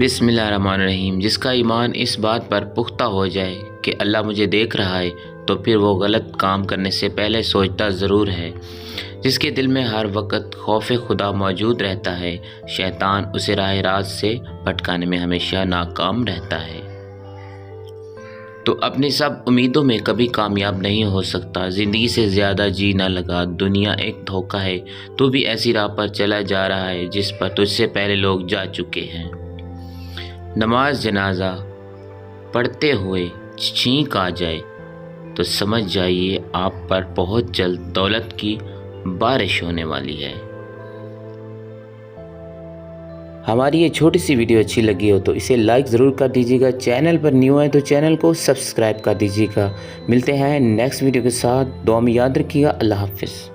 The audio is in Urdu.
بسم اللہ الرحمن الرحیم۔ جس کا ایمان اس بات پر پختہ ہو جائے کہ اللہ مجھے دیکھ رہا ہے تو پھر وہ غلط کام کرنے سے پہلے سوچتا ضرور ہے۔ جس کے دل میں ہر وقت خوف خدا موجود رہتا ہے، شیطان اسے راہ راست سے بھٹکانے میں ہمیشہ ناکام رہتا ہے۔ تو اپنی سب امیدوں میں کبھی کامیاب نہیں ہو سکتا۔ زندگی سے زیادہ جی نہ لگا، دنیا ایک دھوکہ ہے، تو بھی ایسی راہ پر چلا جا رہا ہے جس پر تجھ سے پہلے لوگ جا چکے ہیں۔ نماز جنازہ پڑھتے ہوئے چھینک آ جائے تو سمجھ جائیے آپ پر بہت جلد دولت کی بارش ہونے والی ہے۔ ہماری یہ چھوٹی سی ویڈیو اچھی لگی ہو تو اسے لائک ضرور کر دیجیے گا، چینل پر نیو ہے تو چینل کو سبسکرائب کر دیجیے گا۔ ملتے ہیں نیکسٹ ویڈیو کے ساتھ، دعا میں یاد رکھیے گا۔ اللہ حافظ۔